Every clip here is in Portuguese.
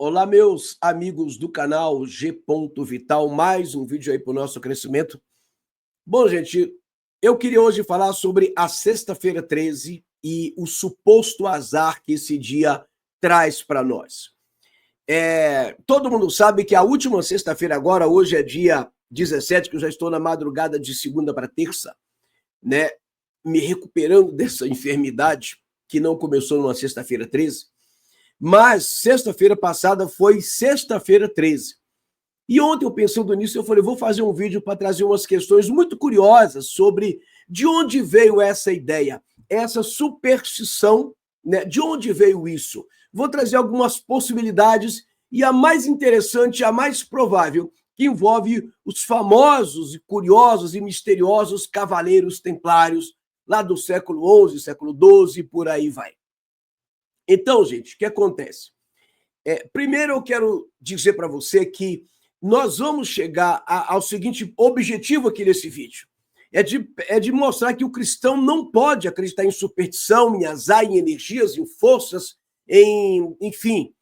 Olá, meus amigos do canal G. Vital, mais um vídeo aí para o nosso crescimento. Bom, gente, eu queria hoje falar sobre a sexta-feira 13 e o suposto azar que esse dia traz para nós. Todo mundo sabe que a última sexta-feira agora, hoje é dia 17, que eu já estou na madrugada de segunda para terça, né? Me recuperando dessa enfermidade que não começou numa sexta-feira 13. Mas sexta-feira passada foi sexta-feira 13. E ontem, eu pensando nisso, eu falei, vou fazer um vídeo para trazer umas questões muito curiosas sobre de onde veio essa ideia, essa superstição, né? De onde veio isso? Vou trazer algumas possibilidades e a mais interessante, a mais provável, que envolve os famosos, curiosos e misteriosos cavaleiros templários lá do século XI, século XII, por aí vai. Então, gente, o que acontece? Primeiro eu quero dizer para você que nós vamos chegar ao seguinte objetivo aqui nesse vídeo. É de mostrar que o cristão não pode acreditar em superstição, em azar, em energias, em forças, enfim.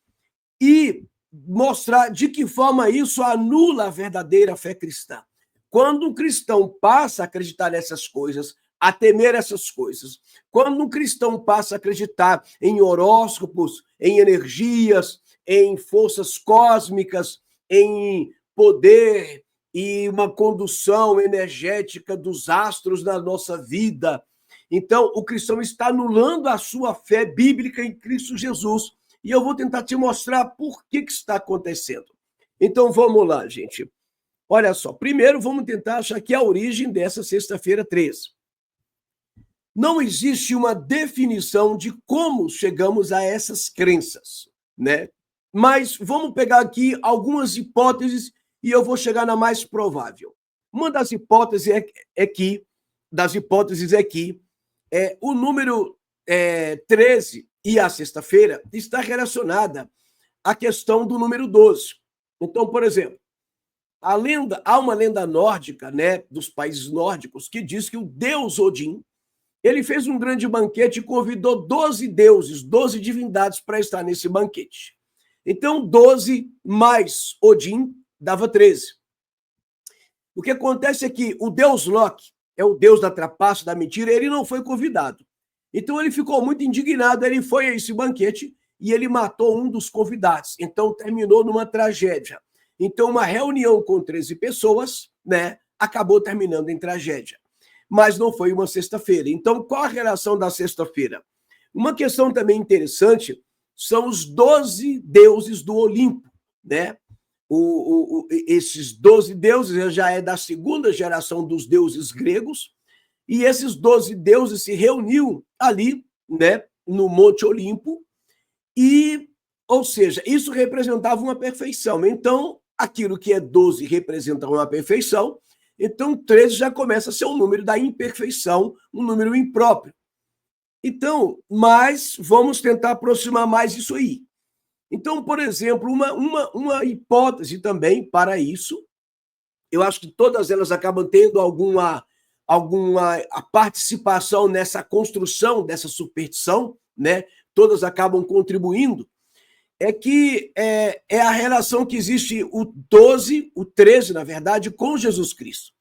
E mostrar de que forma isso anula a verdadeira fé cristã. Quando um cristão passa a acreditar nessas coisas, a temer essas coisas, quando um cristão passa a acreditar em horóscopos, em energias, em forças cósmicas, em poder e uma condução energética dos astros na nossa vida, então o cristão está anulando a sua fé bíblica em Cristo Jesus. E eu vou tentar te mostrar por que está acontecendo. Então vamos lá, gente. Olha só, primeiro vamos tentar achar aqui a origem dessa sexta-feira 13. Não existe uma definição de como chegamos a essas crenças, né? Mas vamos pegar aqui algumas hipóteses e eu vou chegar na mais provável. Uma das hipóteses é que o número 13 e a sexta-feira está relacionada à questão do número 12. Então, por exemplo, há uma lenda nórdica, né, dos países nórdicos, que diz que o deus Odin, ele fez um grande banquete e convidou 12 deuses, 12 divindades para estar nesse banquete. Então, 12 mais Odin dava 13. O que acontece é que o deus Loki, é o deus da trapaça, da mentira, ele não foi convidado. Então, ele ficou muito indignado, ele foi a esse banquete e ele matou um dos convidados. Então, terminou numa tragédia. Então, uma reunião com 13 pessoas, né, acabou terminando em tragédia. Mas não foi uma sexta-feira. Então, qual a relação da sexta-feira? Uma questão também interessante são os 12 deuses do Olimpo, né? Esses 12 deuses já é da segunda geração dos deuses gregos, e esses 12 deuses se reuniam ali, né, no Monte Olimpo, e, ou seja, isso representava uma perfeição. Então, aquilo que é 12 representa uma perfeição, então 13 já começa a ser um número da imperfeição, um número impróprio. Então, mas vamos tentar aproximar mais isso aí. Então, por exemplo, uma hipótese também para isso, eu acho que todas elas acabam tendo alguma participação nessa construção dessa superstição, né? Todas acabam contribuindo, é que é a relação que existe o 12, o 13, na verdade, com Jesus Cristo.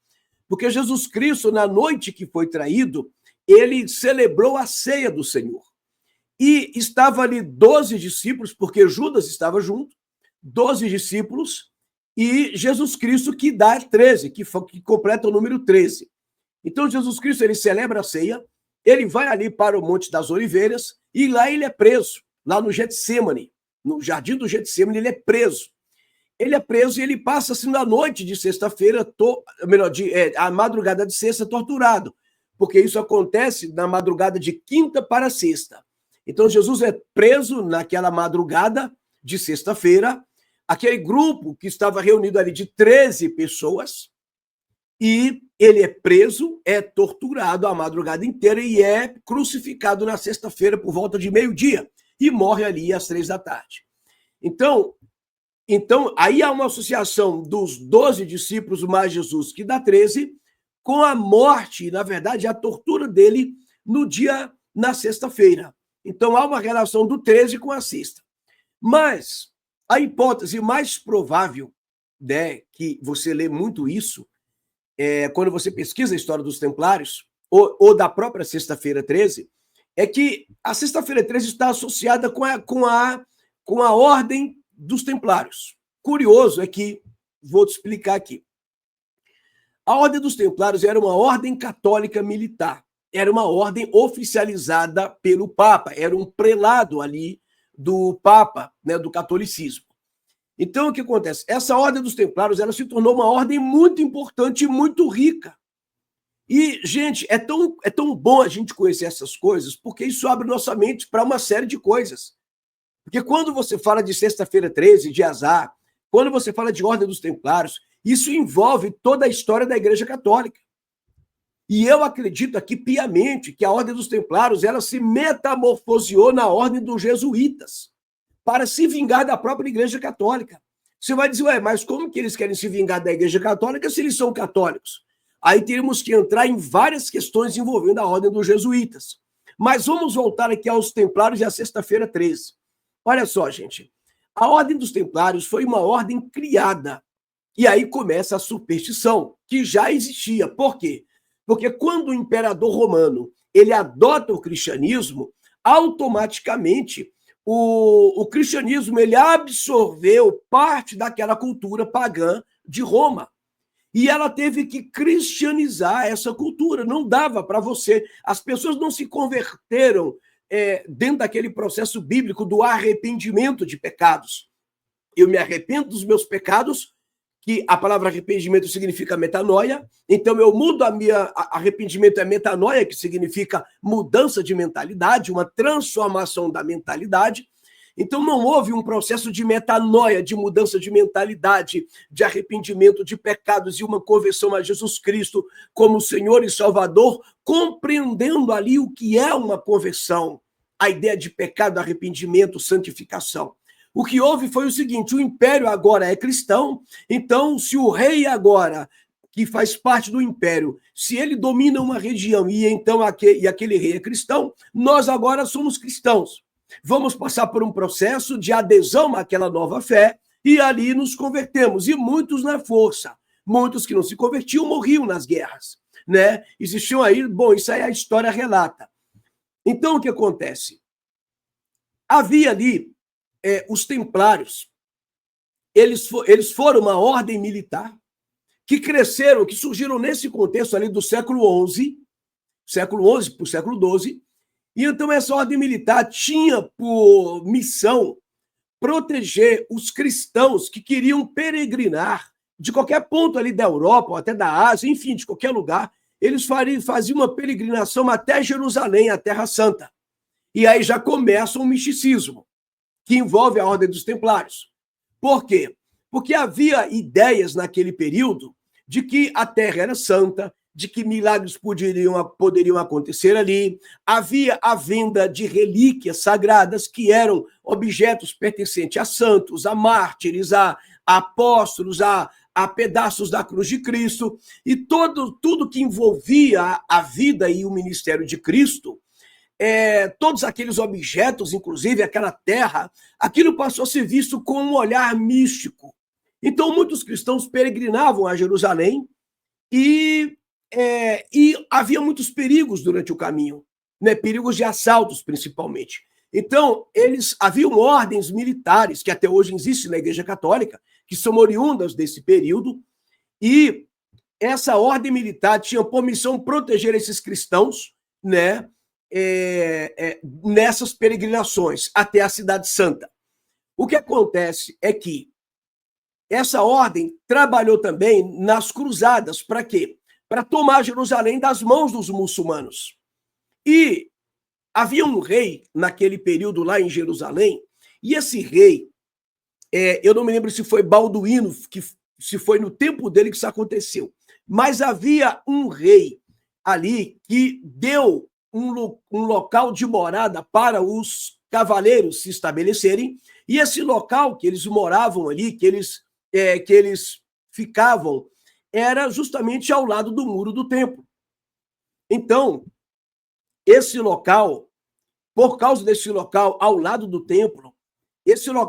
Porque Jesus Cristo, na noite que foi traído, ele celebrou a ceia do Senhor. E estava ali 12 discípulos, porque Judas estava junto, 12 discípulos, e Jesus Cristo que dá 13, que completa o número 13. Então, Jesus Cristo, ele celebra a ceia, ele vai ali para o Monte das Oliveiras, e lá ele é preso, lá no Getsêmani, no Jardim do Getsêmani, ele é preso. Ele é preso e ele passa assim na noite de sexta-feira, a madrugada de sexta, torturado, porque isso acontece na madrugada de quinta para sexta. Então, Jesus é preso naquela madrugada de sexta-feira, aquele grupo que estava reunido ali de 13 pessoas, e ele é preso, é torturado a madrugada inteira e é crucificado na sexta-feira por volta de meio-dia e morre ali às 3 da tarde. Então, aí há uma associação dos 12 discípulos mais Jesus, que dá 13, com a morte, na verdade, a tortura dele na sexta-feira. Então, há uma relação do 13 com a sexta. Mas A hipótese mais provável, né, que você lê muito isso, quando você pesquisa a história dos Templários, ou da própria Sexta-feira 13, é que a Sexta-feira 13 está associada com a Ordem dos Templários. Curioso é que, vou te explicar aqui, a Ordem dos Templários era uma ordem católica militar, era uma ordem oficializada pelo Papa, era um prelado ali do Papa, né, do catolicismo. Então, o que acontece? Essa Ordem dos Templários ela se tornou uma ordem muito importante e muito rica. E, gente, é tão bom a gente conhecer essas coisas, porque isso abre nossa mente para uma série de coisas. Porque quando você fala de Sexta-feira 13, de Azar, quando você fala de Ordem dos Templários, isso envolve toda a história da Igreja Católica. E eu acredito aqui piamente que a Ordem dos Templários ela se metamorfoseou na Ordem dos Jesuítas para se vingar da própria Igreja Católica. Você vai dizer, ué, mas como que eles querem se vingar da Igreja Católica se eles são católicos? Aí teríamos que entrar em várias questões envolvendo a Ordem dos Jesuítas. Mas vamos voltar aqui aos Templários e à Sexta-feira 13. Olha só, gente. A Ordem dos Templários foi uma ordem criada. E aí começa a superstição, que já existia. Por quê? Porque quando o imperador romano ele adota o cristianismo, automaticamente o cristianismo ele absorveu parte daquela cultura pagã de Roma. E ela teve que cristianizar essa cultura. Não dava para você. As pessoas não se converteram dentro daquele processo bíblico do arrependimento de pecados. Eu me arrependo dos meus pecados, que a palavra arrependimento significa metanoia, então eu mudo arrependimento é metanoia, que significa mudança de mentalidade, uma transformação da mentalidade. Então não houve um processo de metanoia, de mudança de mentalidade, de arrependimento de pecados e uma conversão a Jesus Cristo como Senhor e Salvador, compreendendo ali o que é uma conversão, a ideia de pecado, arrependimento, santificação. O que houve foi o seguinte, o império agora é cristão, então se o rei agora, que faz parte do império, se ele domina uma região e então aquele rei é cristão, nós agora somos cristãos. Vamos passar por um processo de adesão àquela nova fé e ali nos convertemos. E muitos na força, muitos que não se convertiam morriam nas guerras, né? Existiam aí, bom, isso aí a história relata. Então o que acontece? Havia ali os templários, eles foram uma ordem militar que cresceram, que surgiram nesse contexto ali do século XI para o século XII, e então essa ordem militar tinha por missão proteger os cristãos que queriam peregrinar de qualquer ponto ali da Europa, ou até da Ásia, enfim, de qualquer lugar, eles faziam uma peregrinação até Jerusalém, a Terra Santa. E aí já começa o misticismo, que envolve a Ordem dos Templários. Por quê? Porque havia ideias naquele período de que a Terra era santa, de que milagres poderiam acontecer ali. Havia a venda de relíquias sagradas, que eram objetos pertencentes a santos, a mártires, a apóstolos, a pedaços da cruz de Cristo. E tudo que envolvia a vida e o ministério de Cristo, todos aqueles objetos, inclusive aquela terra, aquilo passou a ser visto com um olhar místico. Então, muitos cristãos peregrinavam a Jerusalém e havia muitos perigos durante o caminho, né? Perigos de assaltos, principalmente. Então, haviam ordens militares, que até hoje existem na Igreja Católica, que são oriundas desse período, e essa ordem militar tinha por missão proteger esses cristãos, né? Nessas peregrinações até a Cidade Santa. O que acontece é que essa ordem trabalhou também nas cruzadas. Para quê? Para tomar Jerusalém das mãos dos muçulmanos. E havia um rei naquele período lá em Jerusalém, e esse rei, eu não me lembro se foi Balduíno, se foi no tempo dele que isso aconteceu, mas havia um rei ali que deu um local de morada para os cavaleiros se estabelecerem, e esse local que eles moravam ali, que eles ficavam, era justamente ao lado do muro do templo. Então, esse local, por causa desse local ao lado do templo,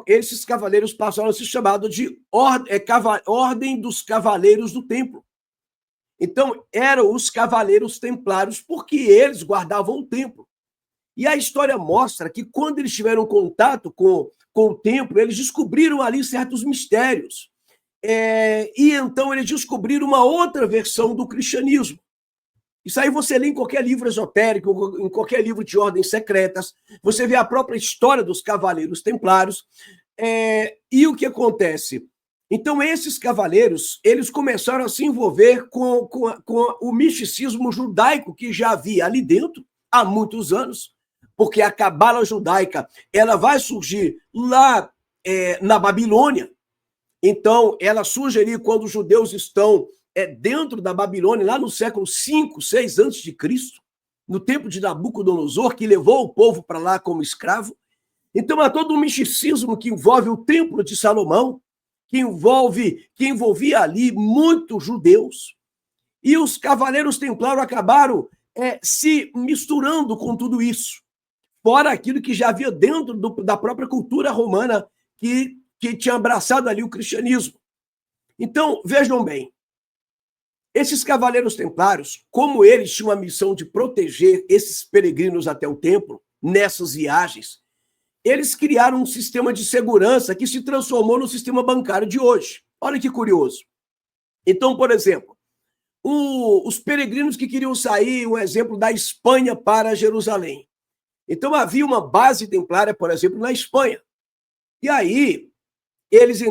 esses cavaleiros passaram a ser chamados de Ordem dos Cavaleiros do Templo. Então, eram os cavaleiros templários porque eles guardavam o templo. E a história mostra que quando eles tiveram contato com o templo, eles descobriram ali certos mistérios. E então eles descobriram uma outra versão do cristianismo. Isso aí você lê em qualquer livro esotérico, em qualquer livro de ordens secretas, você vê a própria história dos cavaleiros templários. E o que acontece? Então, esses cavaleiros, eles começaram a se envolver com o misticismo judaico que já havia ali dentro há muitos anos, porque a cabala judaica ela vai surgir lá na Babilônia. Então, ela surge ali quando os judeus estão dentro da Babilônia, lá no século 5, 6 a.C., no tempo de Nabucodonosor, que levou o povo para lá como escravo. Então, há todo um misticismo que envolve o Templo de Salomão, que envolvia ali muitos judeus. E os cavaleiros templários acabaram se misturando com tudo isso, fora aquilo que já havia dentro da própria cultura romana, que tinha abraçado ali o cristianismo. Então, vejam bem, esses cavaleiros templários, como eles tinham a missão de proteger esses peregrinos até o templo, nessas viagens, eles criaram um sistema de segurança que se transformou no sistema bancário de hoje. Olha que curioso. Então, por exemplo, os peregrinos que queriam sair, um exemplo, da Espanha para Jerusalém. Então, havia uma base templária, por exemplo, na Espanha. E aí, eles,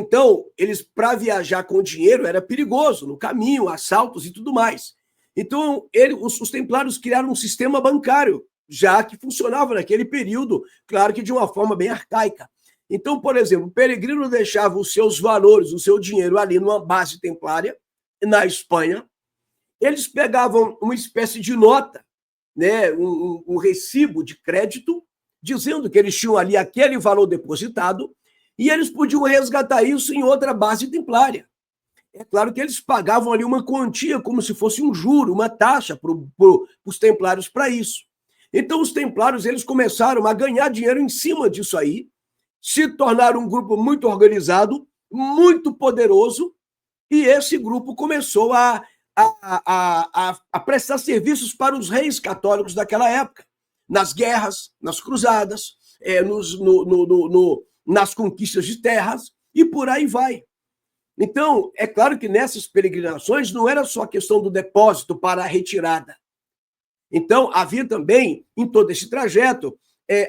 para viajar com dinheiro, era perigoso, no caminho, assaltos e tudo mais. Então, os templários criaram um sistema bancário, já que funcionava naquele período, claro que de uma forma bem arcaica. Então, por exemplo, o peregrino deixava os seus valores, o seu dinheiro ali numa base templária, na Espanha, eles pegavam uma espécie de nota, né, um recibo de crédito, dizendo que eles tinham ali aquele valor depositado, e eles podiam resgatar isso em outra base templária. É claro que eles pagavam ali uma quantia, como se fosse um juro, uma taxa para os templários para isso. Então, os templários eles começaram a ganhar dinheiro em cima disso aí, se tornaram um grupo muito organizado, muito poderoso, e esse grupo começou a prestar serviços para os reis católicos daquela época, nas guerras, nas cruzadas, nas conquistas de terras, e por aí vai. Então, é claro que nessas peregrinações não era só a questão do depósito para a retirada. Então, havia também, em todo esse trajeto,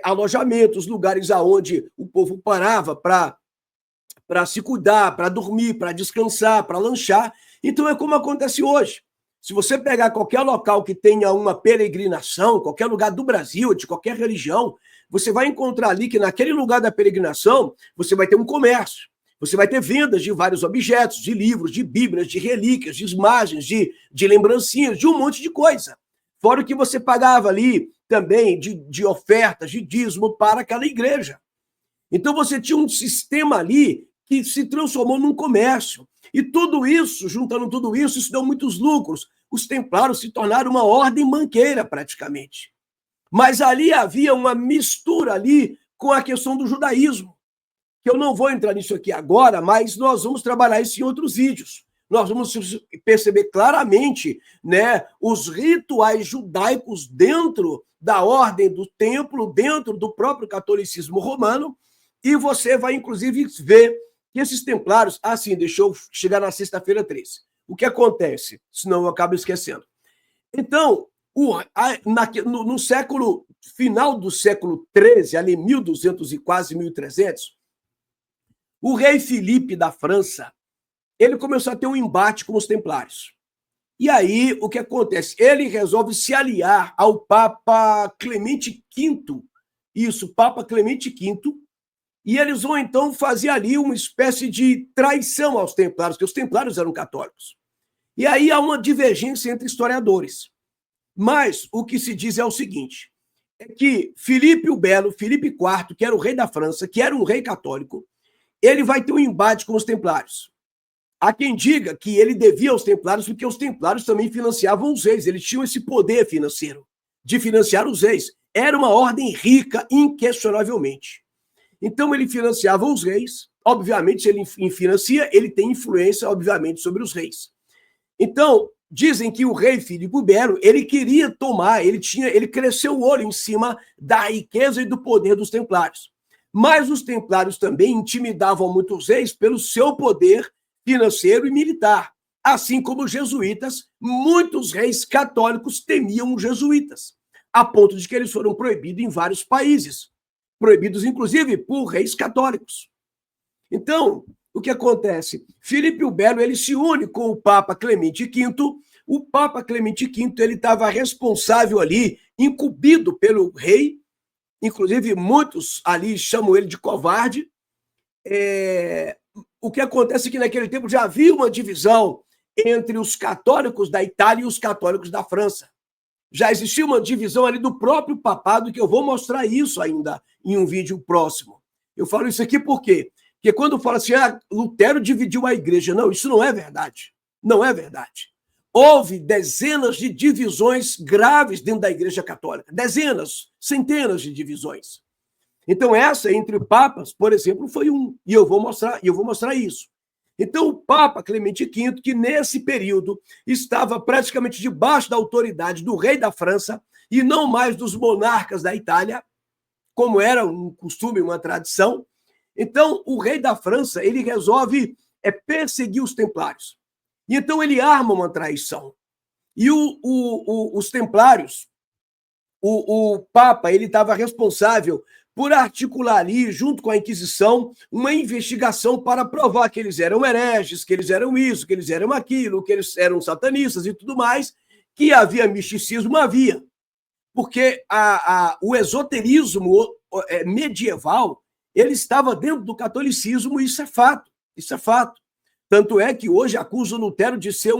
alojamentos, lugares aonde o povo parava para se cuidar, para dormir, para descansar, para lanchar. Então, é como acontece hoje. Se você pegar qualquer local que tenha uma peregrinação, qualquer lugar do Brasil, de qualquer religião, você vai encontrar ali que naquele lugar da peregrinação, você vai ter um comércio. Você vai ter vendas de vários objetos, de livros, de bíblias, de relíquias, de imagens, de lembrancinhas, de um monte de coisa. Fora o que você pagava ali também de ofertas, de dízimo para aquela igreja. Então você tinha um sistema ali que se transformou num comércio. E tudo isso, juntando tudo isso, isso deu muitos lucros. Os templários se tornaram uma ordem banqueira, praticamente. Mas ali havia uma mistura ali com a questão do judaísmo, que eu não vou entrar nisso aqui agora, mas nós vamos trabalhar isso em outros vídeos. Nós vamos perceber claramente, né, os rituais judaicos dentro da ordem do templo, dentro do próprio catolicismo romano, e você vai, inclusive, ver que esses templários... Assim, deixa eu chegar na sexta-feira 13. O que acontece? Senão eu acabo esquecendo. Então, no século, final do século XIII, ali 1200 e quase 1300, o rei Filipe da França, ele começou a ter um embate com os templários. E aí, o que acontece? Ele resolve se aliar ao Papa Clemente V, isso, Papa Clemente V, e eles vão, então, fazer ali uma espécie de traição aos templários, porque os templários eram católicos. E aí há uma divergência entre historiadores. Mas o que se diz é o seguinte, é que Filipe o Belo, Filipe IV, que era o rei da França, que era um rei católico, ele vai ter um embate com os templários. Há quem diga que ele devia aos templários porque os templários também financiavam os reis, eles tinham esse poder financeiro de financiar os reis. Era uma ordem rica, inquestionavelmente. Então ele financiava os reis. Obviamente, se ele financia, ele tem influência, obviamente, sobre os reis. Então, dizem que o rei Filipe Belo, ele queria tomar, ele cresceu o olho em cima da riqueza e do poder dos templários. Mas os templários também intimidavam muitos reis pelo seu poder financeiro e militar. Assim como os jesuítas, muitos reis católicos temiam os jesuítas, a ponto de que eles foram proibidos em vários países, proibidos inclusive por reis católicos. Então, o que acontece? Filipe o Belo, ele se une com o Papa Clemente V. O Papa Clemente V, ele estava responsável ali, incumbido pelo rei, inclusive muitos ali chamam ele de covarde. O que acontece é que naquele tempo já havia uma divisão entre os católicos da Itália e os católicos da França. Já existia uma divisão ali do próprio papado, que eu vou mostrar isso ainda em um vídeo próximo. Eu falo isso aqui por quê? Porque quando fala assim, Lutero dividiu a igreja, não, isso não é verdade. Não é verdade. Houve dezenas de divisões graves dentro da igreja católica. Dezenas, centenas de divisões. Então essa entre papas, por exemplo, foi um. E eu vou mostrar isso. Então o Papa Clemente V, que nesse período estava praticamente debaixo da autoridade do rei da França e não mais dos monarcas da Itália, como era um costume, uma tradição. Então, o rei da França, ele resolve perseguir os templários. E então ele arma uma traição. E os templários, o Papa, ele estava responsável por articular ali, junto com a Inquisição, uma investigação para provar que eles eram hereges, que eles eram isso, que eles eram aquilo, que eles eram satanistas e tudo mais, que havia misticismo, havia. Porque o esoterismo medieval, ele estava dentro do catolicismo, e isso é fato, isso é fato. Tanto é que hoje acusam Lutero de ser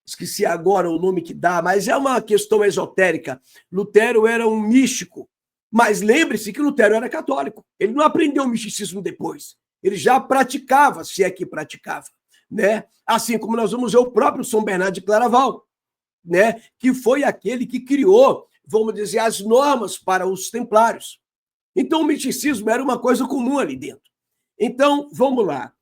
esqueci agora o nome que dá, mas é uma questão esotérica. Lutero era um místico, mas lembre-se que Lutero era católico. Ele não aprendeu o misticismo depois. Ele já praticava, se é que praticava, né? Assim como nós vamos ver o próprio São Bernardo de Claraval, né? Que foi aquele que criou, vamos dizer, as normas para os templários. Então, o misticismo era uma coisa comum ali dentro. Então, vamos lá.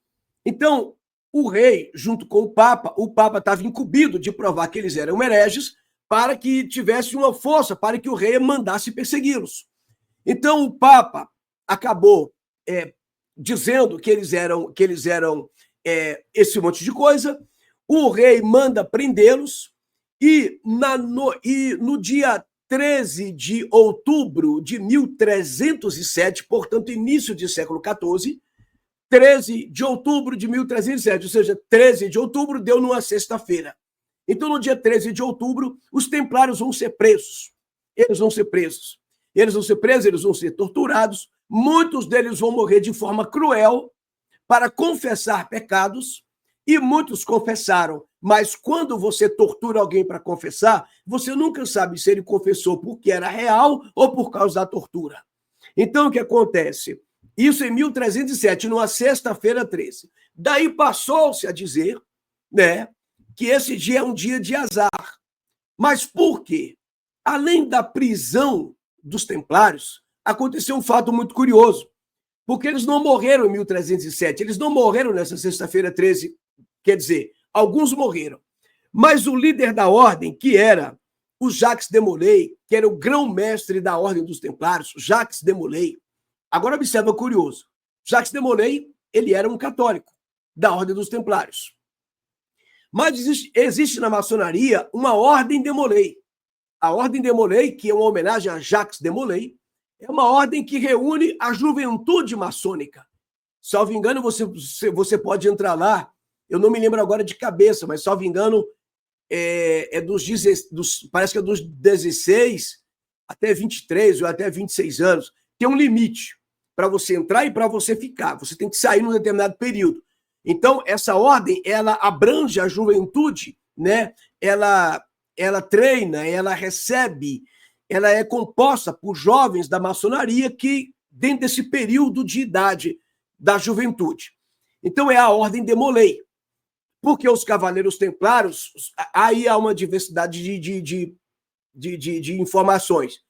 Então, o rei, junto com o Papa estava incumbido de provar que eles eram hereges para que tivesse uma força, para que o rei mandasse persegui-los. Então, o Papa acabou dizendo que eles eram esse monte de coisa. O rei manda prendê-los e no dia 13 de outubro de 1307, portanto, início do século XIV, 13 de outubro de 1307, ou seja, 13 de outubro deu numa sexta-feira. Então, no dia 13 de outubro, os templários vão ser presos. Eles vão ser presos. Eles vão ser presos, eles vão ser torturados. Muitos deles vão morrer de forma cruel para confessar pecados, e muitos confessaram. Mas quando você tortura alguém para confessar, você nunca sabe se ele confessou porque era real ou por causa da tortura. Então, o que acontece? Isso em 1307, numa sexta-feira 13. Daí passou-se a dizer, né, que esse dia é um dia de azar. Mas por quê? Além da prisão dos templários, aconteceu um fato muito curioso, porque eles não morreram em 1307, eles não morreram nessa sexta-feira 13, quer dizer, alguns morreram. Mas o líder da ordem, que era o Jacques de Molay, que era o grão-mestre da ordem dos templários, Jacques de Molay. Agora observa, curioso. Jacques de Molay, ele era um católico da ordem dos templários. Mas existe na maçonaria uma ordem de Molay. A ordem de Molay, que é uma homenagem a Jacques de Molay, é uma ordem que reúne a juventude maçônica. Salvo engano, você pode entrar lá, eu não me lembro agora de cabeça, mas salvo engano, parece que é dos 16 até 23 ou até 26 anos. Tem um limite para você entrar e para você ficar. Você tem que sair num determinado período. Então, essa ordem, ela abrange a juventude, né? Ela treina, ela recebe, ela é composta por jovens da maçonaria que, dentro desse período de idade da juventude. Então, é a ordem de Molay. Porque os cavaleiros templários, aí há uma diversidade de informações,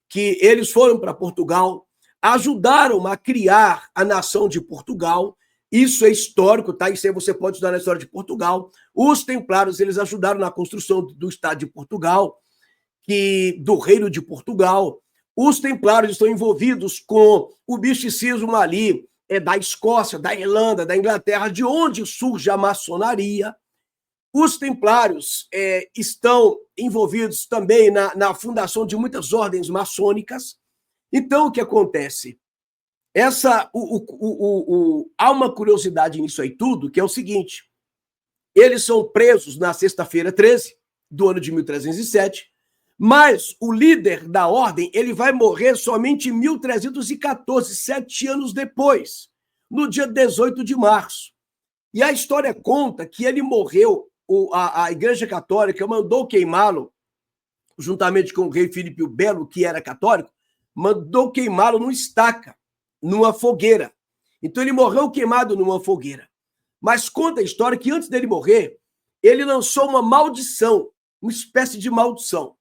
que eles foram para Portugal, ajudaram a criar a nação de Portugal. Isso é histórico, tá? Isso aí você pode estudar na história de Portugal. Os templários, eles ajudaram na construção do Estado de Portugal, do Reino de Portugal. Os templários estão envolvidos com o misticismo ali, da Escócia, da Irlanda, da Inglaterra, de onde surge a maçonaria. Os templários estão envolvidos também na fundação de muitas ordens maçônicas. Então, o que acontece? Há uma curiosidade nisso aí tudo, que é o seguinte: eles são presos na sexta-feira 13 do ano de 1307, mas o líder da ordem ele vai morrer somente em 1314, 7 anos depois, no dia 18 de março. E a história conta que ele morreu, a Igreja Católica mandou queimá-lo, juntamente com o rei Filipe o Belo, que era católico, mandou queimá-lo numa estaca, numa fogueira. Então ele morreu queimado numa fogueira. Mas conta a história que antes dele morrer, ele lançou uma maldição, uma espécie de maldição.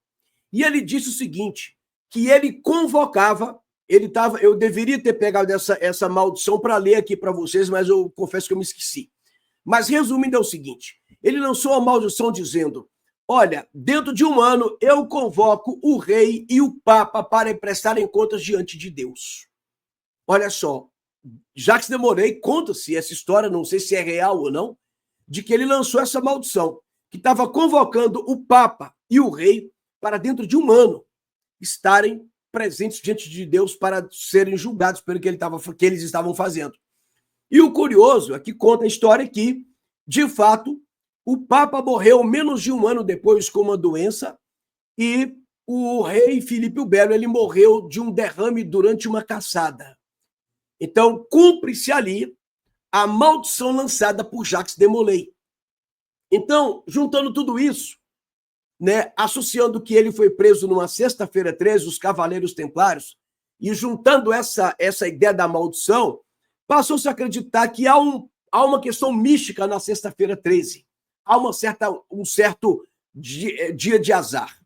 E ele disse o seguinte, que ele convocava, eu deveria ter pegado essa maldição para ler aqui para vocês, mas eu confesso que eu me esqueci. Mas resumindo é o seguinte, ele lançou a maldição dizendo: olha, dentro de um ano eu convoco o rei e o papa para prestarem contas diante de Deus. Olha só, Jacques de Molay conta-se essa história, não sei se é real ou não, de que ele lançou essa maldição, que estava convocando o papa e o rei para dentro de um ano estarem presentes diante de Deus para serem julgados pelo que eles estavam fazendo. E o curioso é que conta a história que, de fato, o Papa morreu menos de um ano depois com uma doença e o rei Filipe o Belo ele morreu de um derrame durante uma caçada. Então, cumpre-se ali a maldição lançada por Jacques de Molay. Então, juntando tudo isso, né, associando que ele foi preso numa sexta-feira 13, os Cavaleiros Templários, e juntando essa ideia da maldição, passou-se a acreditar que há uma questão mística na sexta-feira 13. Há um certo dia de azar.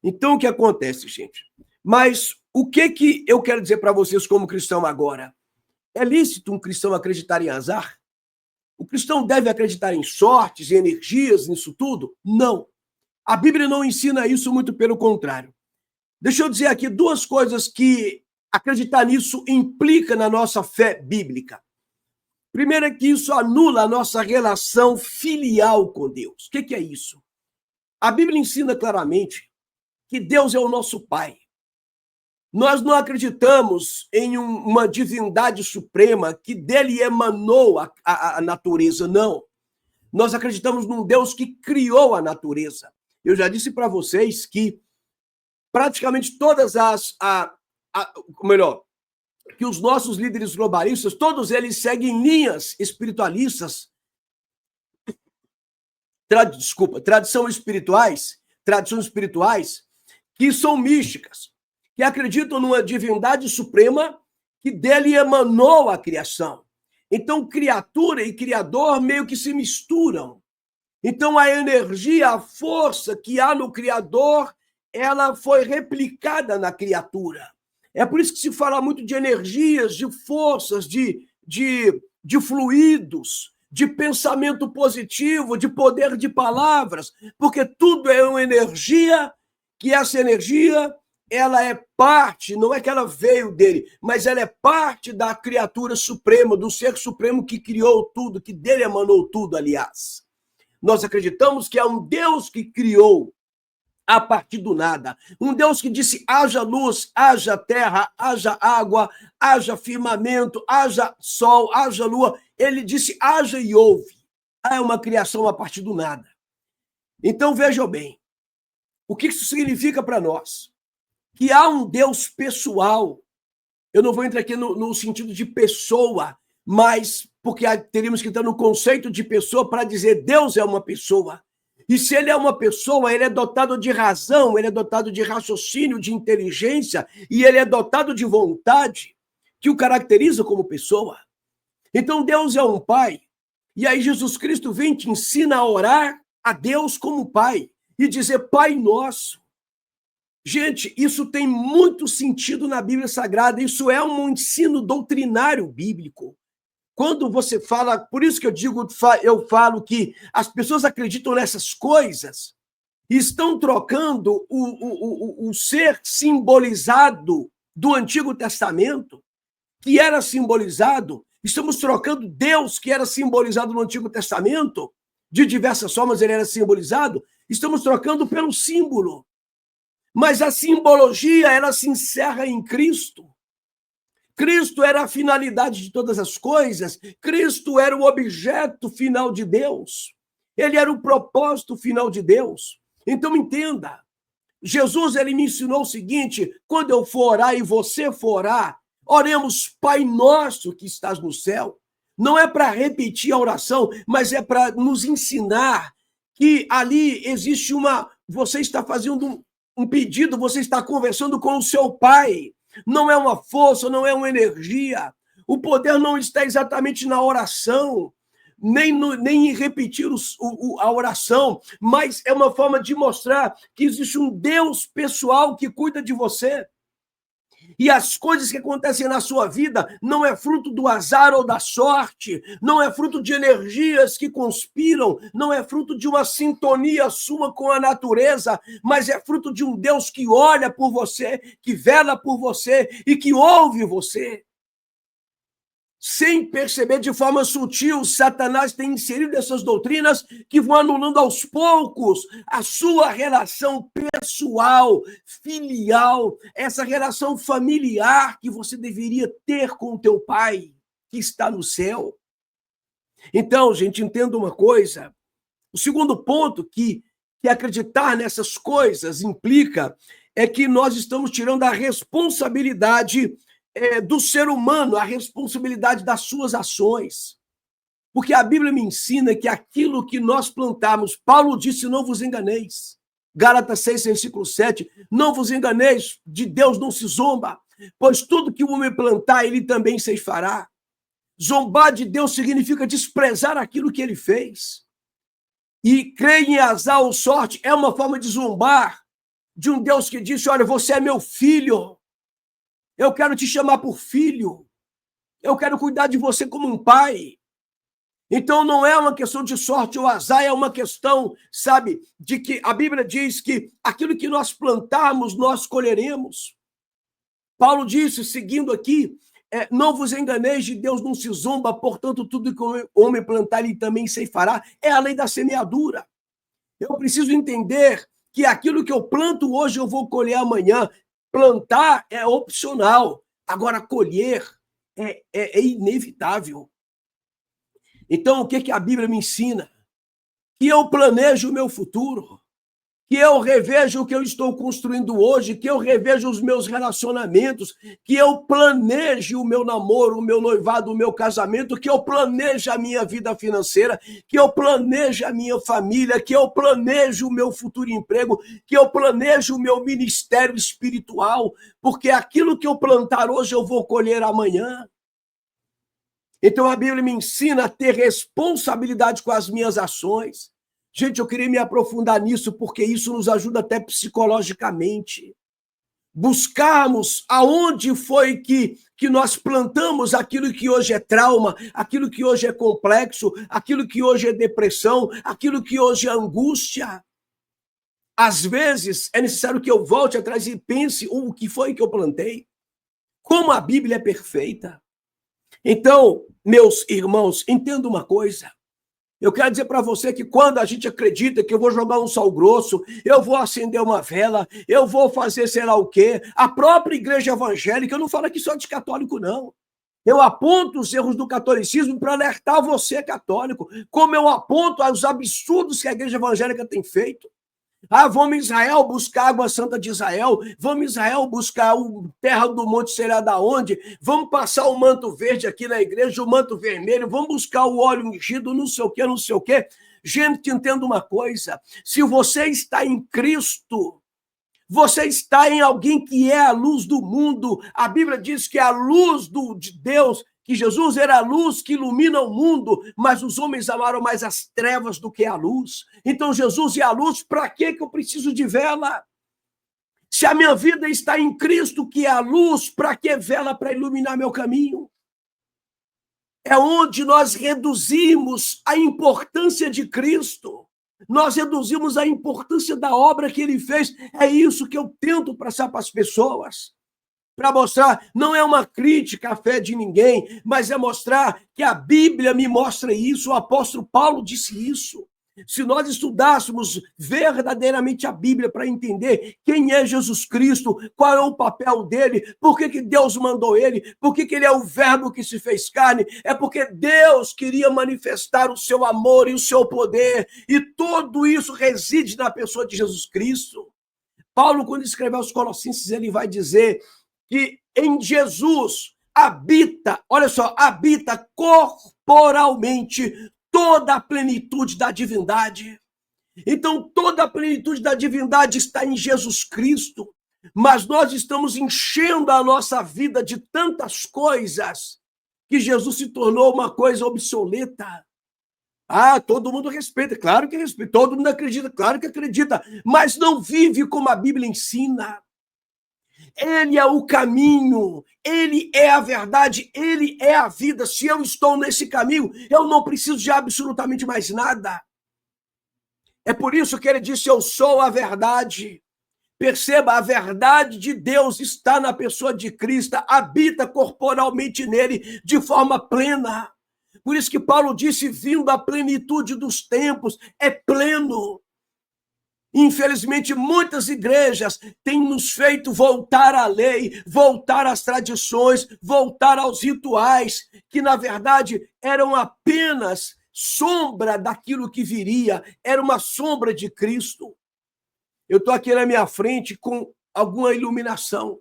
Então, o que acontece, gente? Mas o que eu quero dizer para vocês como cristão agora? É lícito um cristão acreditar em azar? O cristão deve acreditar em sortes, em energias, nisso tudo? Não. A Bíblia não ensina isso, muito pelo contrário. Deixa eu dizer aqui 2 coisas que acreditar nisso implica na nossa fé bíblica. Primeiro é que isso anula a nossa relação filial com Deus. O que é isso? A Bíblia ensina claramente que Deus é o nosso Pai. Nós não acreditamos em uma divindade suprema que dele emanou a natureza, não. Nós acreditamos num Deus que criou a natureza. Eu já disse para vocês que praticamente todas que os nossos líderes globalistas, todos eles seguem linhas espiritualistas, tradições espirituais, que são místicas, que acreditam numa divindade suprema que dele emanou a criação. Então, criatura e criador meio que se misturam. Então, a energia, a força que há no criador, ela foi replicada na criatura. É por isso que se fala muito de energias, de forças, de fluidos, de pensamento positivo, de poder de palavras, porque tudo é uma energia, que essa energia, ela é parte, não é que ela veio dele, mas ela é parte da criatura suprema, do ser supremo que criou tudo, que dele emanou tudo, aliás. Nós acreditamos que há um Deus que criou a partir do nada. Um Deus que disse, haja luz, haja terra, haja água, haja firmamento, haja sol, haja lua. Ele disse, haja e houve. É uma criação a partir do nada. Então, vejam bem, o que isso significa para nós? Que há um Deus pessoal. Eu não vou entrar aqui no sentido de pessoa, mas porque teríamos que entrar no conceito de pessoa para dizer Deus é uma pessoa. E se ele é uma pessoa, ele é dotado de razão, ele é dotado de raciocínio, de inteligência, e ele é dotado de vontade, que o caracteriza como pessoa. Então, Deus é um pai, e aí Jesus Cristo vem e te ensina a orar a Deus como pai, e dizer Pai Nosso. Gente, isso tem muito sentido na Bíblia Sagrada, isso é um ensino doutrinário bíblico. Quando você fala, por isso que eu falo que as pessoas acreditam nessas coisas, estão trocando o ser simbolizado do Antigo Testamento, que era simbolizado, estamos trocando Deus, que era simbolizado no Antigo Testamento, de diversas formas ele era simbolizado, estamos trocando pelo símbolo. Mas a simbologia, ela se encerra em Cristo. Cristo era a finalidade de todas as coisas, Cristo era o objeto final de Deus, ele era o propósito final de Deus. Então entenda, Jesus ele me ensinou o seguinte: quando eu for orar e você for orar, oremos Pai Nosso que estás no céu. Não é para repetir a oração, mas é para nos ensinar que ali existe você está fazendo um pedido, você está conversando com o seu Pai. Não é uma força, não é uma energia. O poder não está exatamente na oração, nem em repetir a oração, mas é uma forma de mostrar que existe um Deus pessoal que cuida de você. E as coisas que acontecem na sua vida não é fruto do azar ou da sorte, não é fruto de energias que conspiram, não é fruto de uma sintonia sua com a natureza, mas é fruto de um Deus que olha por você, que vela por você e que ouve você. Sem perceber, de forma sutil, Satanás tem inserido essas doutrinas que vão anulando aos poucos a sua relação pessoal, filial, essa relação familiar que você deveria ter com o teu Pai, que está no céu. Então, gente, entenda uma coisa. O segundo ponto que acreditar nessas coisas implica é que nós estamos tirando a responsabilidade do ser humano, a responsabilidade das suas ações. Porque a Bíblia me ensina que aquilo que nós plantarmos, Paulo disse, não vos enganeis. Gálatas 6, versículo 7, não vos enganeis, de Deus não se zomba, pois tudo que o homem plantar, ele também ceifará. Zombar de Deus significa desprezar aquilo que ele fez. E crer em azar ou sorte é uma forma de zombar de um Deus que disse, olha, você é meu filho, eu quero te chamar por filho. Eu quero cuidar de você como um pai. Então, não é uma questão de sorte ou azar, é uma questão, sabe, de que a Bíblia diz que aquilo que nós plantarmos, nós colheremos. Paulo disse, seguindo aqui, não vos enganeis, de Deus não se zomba, portanto, tudo que o homem plantar, ele também ceifará. É a lei da semeadura. Eu preciso entender que aquilo que eu planto hoje, eu vou colher amanhã. Plantar é opcional, agora colher é inevitável. Então, o que a Bíblia me ensina? Que eu planejo o meu futuro, que eu revejo o que eu estou construindo hoje, que eu revejo os meus relacionamentos, que eu planeje o meu namoro, o meu noivado, o meu casamento, que eu planeje a minha vida financeira, que eu planeje a minha família, que eu planeje o meu futuro emprego, que eu planeje o meu ministério espiritual, porque aquilo que eu plantar hoje eu vou colher amanhã. Então a Bíblia me ensina a ter responsabilidade com as minhas ações. Gente, eu queria me aprofundar nisso, porque isso nos ajuda até psicologicamente. Buscarmos aonde foi que nós plantamos aquilo que hoje é trauma, aquilo que hoje é complexo, aquilo que hoje é depressão, aquilo que hoje é angústia. Às vezes, é necessário que eu volte atrás e pense o que foi que eu plantei. Como a Bíblia é perfeita. Então, meus irmãos, entenda uma coisa. Eu quero dizer para você que quando a gente acredita que eu vou jogar um sal grosso, eu vou acender uma vela, eu vou fazer sei lá o quê, a própria igreja evangélica, eu não falo aqui só de católico, não. Eu aponto os erros do catolicismo para alertar você, católico, como eu aponto os absurdos que a igreja evangélica tem feito. Vamos em Israel buscar a água santa de Israel, vamos em Israel buscar o terra do monte sei lá da onde, vamos passar o manto verde aqui na igreja, o manto vermelho, vamos buscar o óleo ungido, não sei o quê, não sei o quê. Gente, entenda uma coisa, se você está em Cristo, você está em alguém que é a luz do mundo. A Bíblia diz que a luz de Deus, que Jesus era a luz que ilumina o mundo, mas os homens amaram mais as trevas do que a luz. Então Jesus é a luz, para que eu preciso de vela? Se a minha vida está em Cristo, que é a luz, para que vela para iluminar meu caminho? É onde nós reduzimos a importância de Cristo. Nós reduzimos a importância da obra que ele fez. É isso que eu tento passar para as pessoas. Para mostrar, não é uma crítica à fé de ninguém, mas é mostrar que a Bíblia me mostra isso. O apóstolo Paulo disse isso. Se nós estudássemos verdadeiramente a Bíblia para entender quem é Jesus Cristo, qual é o papel dele, por que Deus mandou ele, por que ele é o verbo que se fez carne, é porque Deus queria manifestar o seu amor e o seu poder, e tudo isso reside na pessoa de Jesus Cristo. Paulo, quando escreveu aos Colossenses, ele vai dizer que em Jesus habita, olha só, habita corporalmente toda a plenitude da divindade. Então, toda a plenitude da divindade está em Jesus Cristo, mas nós estamos enchendo a nossa vida de tantas coisas que Jesus se tornou uma coisa obsoleta. Ah, todo mundo respeita, claro que respeita, todo mundo acredita, claro que acredita, mas não vive como a Bíblia ensina. Ele é o caminho, ele é a verdade, ele é a vida. Se eu estou nesse caminho, eu não preciso de absolutamente mais nada. É por isso que ele disse, eu sou a verdade. Perceba, a verdade de Deus está na pessoa de Cristo, habita corporalmente nele de forma plena. Por isso que Paulo disse, vindo a plenitude dos tempos, é pleno. Infelizmente, muitas igrejas têm nos feito voltar à lei, voltar às tradições, voltar aos rituais, que na verdade eram apenas sombra daquilo que viria, era uma sombra de Cristo. Eu estou aqui na minha frente com alguma iluminação.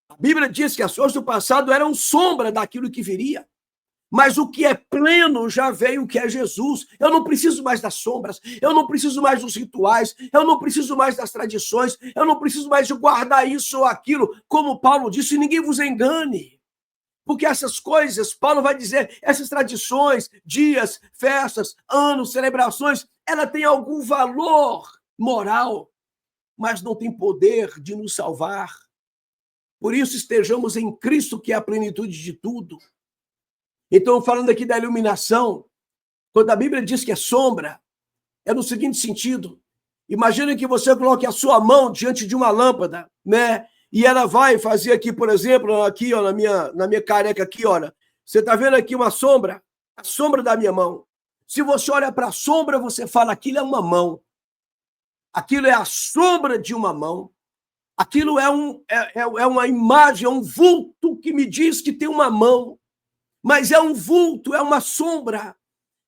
A Bíblia diz que as coisas do passado eram sombra daquilo que viria. Mas o que é pleno já veio, o que é Jesus. Eu não preciso mais das sombras, eu não preciso mais dos rituais, eu não preciso mais das tradições, eu não preciso mais de guardar isso ou aquilo, como Paulo disse, ninguém vos engane. Porque essas coisas, Paulo vai dizer, essas tradições, dias, festas, anos, celebrações, ela tem algum valor moral, mas não tem poder de nos salvar. Por isso estejamos em Cristo, que é a plenitude de tudo. Então, falando aqui da iluminação, quando a Bíblia diz que é sombra, é no seguinte sentido. Imagine que você coloque a sua mão diante de uma lâmpada, né? E ela vai fazer aqui, por exemplo, aqui, ó, na minha careca aqui, olha. Você está vendo aqui uma sombra? A sombra da minha mão. Se você olha para a sombra, você fala, aquilo é uma mão. Aquilo é a sombra de uma mão. Aquilo é uma imagem, é um vulto que me diz que tem uma mão. Mas é um vulto, é uma sombra.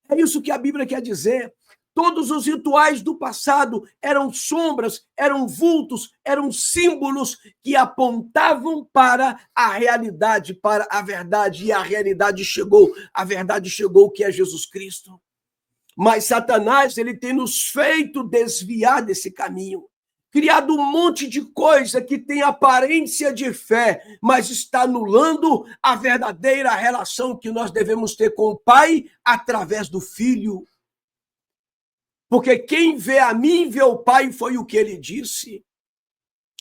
É isso que a Bíblia quer dizer. Todos os rituais do passado eram sombras, eram vultos, eram símbolos que apontavam para a realidade, para a verdade. E a realidade chegou, a verdade chegou, que é Jesus Cristo. Mas Satanás, ele tem nos feito desviar desse caminho. Criado um monte de coisa que tem aparência de fé, mas está anulando a verdadeira relação que nós devemos ter com o Pai através do Filho. Porque quem vê a mim, vê o Pai, foi o que ele disse.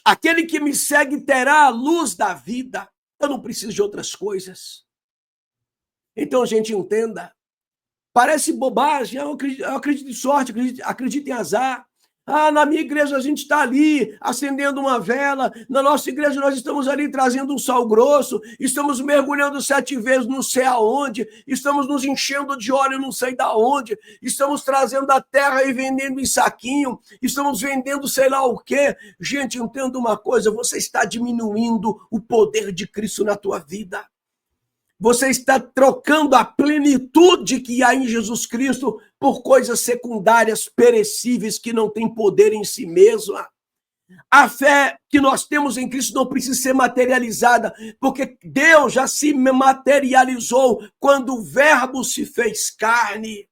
Aquele que me segue terá a luz da vida. Eu não preciso de outras coisas. Então, gente, entenda. Parece bobagem, eu acredito em sorte, acredito em azar. Ah, na minha igreja a gente está ali acendendo uma vela, na nossa igreja nós estamos ali trazendo um sal grosso, estamos mergulhando 7 vezes não sei aonde, estamos nos enchendo de óleo não sei da onde, estamos trazendo a terra e vendendo em saquinho, estamos vendendo sei lá o quê. Gente, entenda uma coisa, você está diminuindo o poder de Cristo na tua vida. Você está trocando a plenitude que há em Jesus Cristo por coisas secundárias, perecíveis, que não têm poder em si mesma. A fé que nós temos em Cristo não precisa ser materializada, porque Deus já se materializou quando o Verbo se fez carne.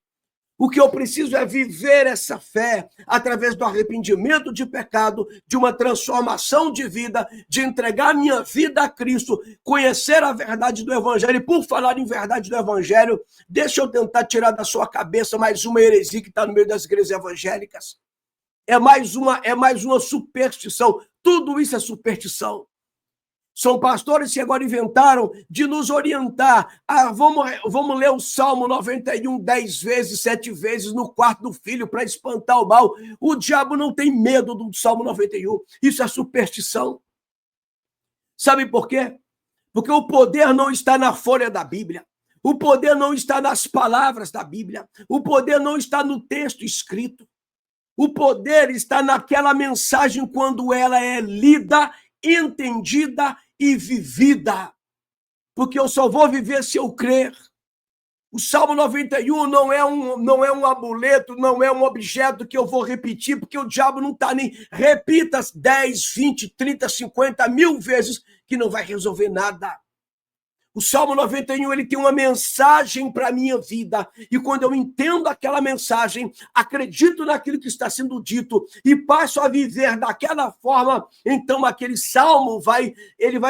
O que eu preciso é viver essa fé através do arrependimento de pecado, de uma transformação de vida, de entregar minha vida a Cristo, conhecer a verdade do Evangelho. E por falar em verdade do Evangelho, deixa eu tentar tirar da sua cabeça mais uma heresia que está no meio das igrejas evangélicas. é mais uma superstição. Tudo isso é superstição. São pastores que agora inventaram de nos orientar. Vamos ler o Salmo 91 10 vezes, 7 vezes no quarto do filho para espantar o mal. O diabo não tem medo do Salmo 91. Isso é superstição. Sabe por quê? Porque o poder não está na folha da Bíblia. O poder não está nas palavras da Bíblia. O poder não está no texto escrito. O poder está naquela mensagem quando ela é lida, entendida e vivida. Porque eu só vou viver se eu crer. O Salmo 91 não é um amuleto, não é um objeto que eu vou repetir, porque o diabo não está nem... Repita 10, 20, 30, 50, 1000 vezes que não vai resolver nada. O Salmo 91, ele tem uma mensagem para a minha vida. E quando eu entendo aquela mensagem, acredito naquilo que está sendo dito e passo a viver daquela forma, então aquele salmo vai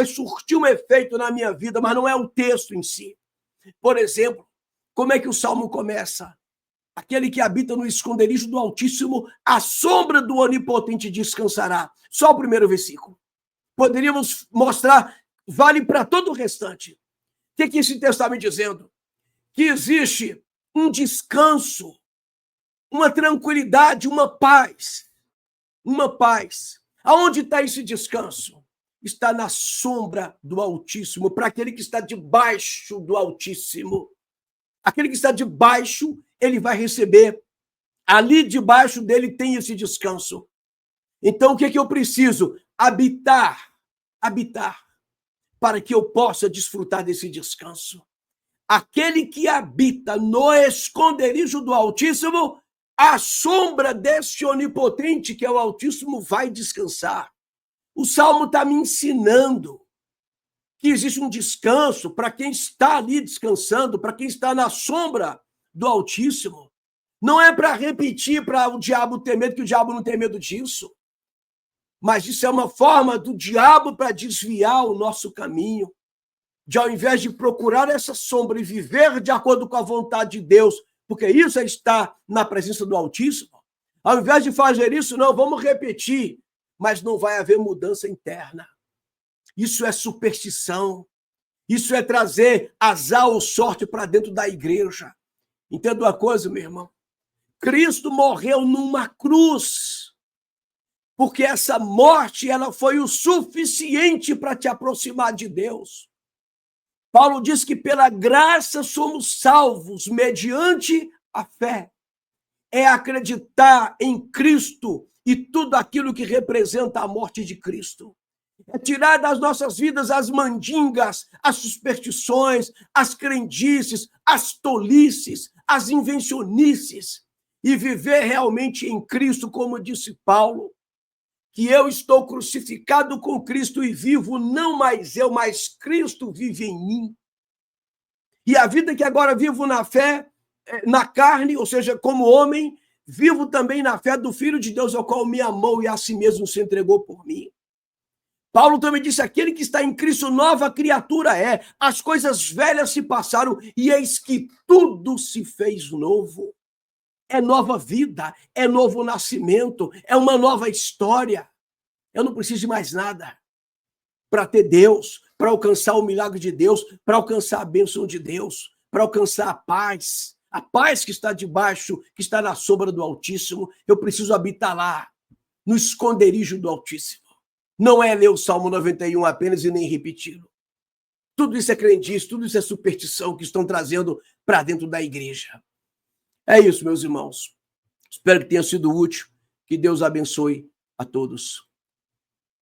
surtir um efeito na minha vida, mas não é o texto em si. Por exemplo, como é que o salmo começa? Aquele que habita no esconderijo do Altíssimo, à sombra do Onipotente descansará. Só o primeiro versículo. Poderíamos mostrar, vale para todo o restante. O que esse texto está me dizendo? Que existe um descanso, uma tranquilidade, uma paz. Uma paz. Aonde está esse descanso? Está na sombra do Altíssimo, para aquele que está debaixo do Altíssimo. Aquele que está debaixo, ele vai receber. Ali debaixo dele tem esse descanso. Então, o que eu preciso? Habitar. Para que eu possa desfrutar desse descanso. Aquele que habita no esconderijo do Altíssimo, à sombra desse onipotente que é o Altíssimo, vai descansar. O Salmo está me ensinando que existe um descanso para quem está ali descansando, para quem está na sombra do Altíssimo. Não é para repetir para o diabo ter medo, que o diabo não tem medo disso. Mas isso é uma forma do diabo para desviar o nosso caminho. De ao invés de procurar essa sombra e viver de acordo com a vontade de Deus, porque isso é estar na presença do Altíssimo, ao invés de fazer isso, não, vamos repetir, mas não vai haver mudança interna. Isso é superstição. Isso é trazer azar ou sorte para dentro da igreja. Entenda uma coisa, meu irmão? Cristo morreu numa cruz. Porque essa morte ela foi o suficiente para te aproximar de Deus. Paulo diz que pela graça somos salvos mediante a fé. É acreditar em Cristo e tudo aquilo que representa a morte de Cristo. É tirar das nossas vidas as mandingas, as superstições, as crendices, as tolices, as invencionices e viver realmente em Cristo, como disse Paulo. Que eu estou crucificado com Cristo e vivo, não mais eu, mas Cristo vive em mim. E a vida que agora vivo na fé, na carne, ou seja, como homem, vivo também na fé do Filho de Deus, ao qual me amou e a si mesmo se entregou por mim. Paulo também disse, aquele que está em Cristo, nova criatura é. As coisas velhas se passaram e eis que tudo se fez novo. É nova vida, é novo nascimento, é uma nova história. Eu não preciso de mais nada para ter Deus, para alcançar o milagre de Deus, para alcançar a bênção de Deus, para alcançar a paz que está debaixo, que está na sombra do Altíssimo. Eu preciso habitar lá, no esconderijo do Altíssimo. Não é ler o Salmo 91 apenas e nem repeti-lo. Tudo isso é crendice, tudo isso é superstição que estão trazendo para dentro da igreja. É isso, meus irmãos. Espero que tenha sido útil. Que Deus abençoe a todos.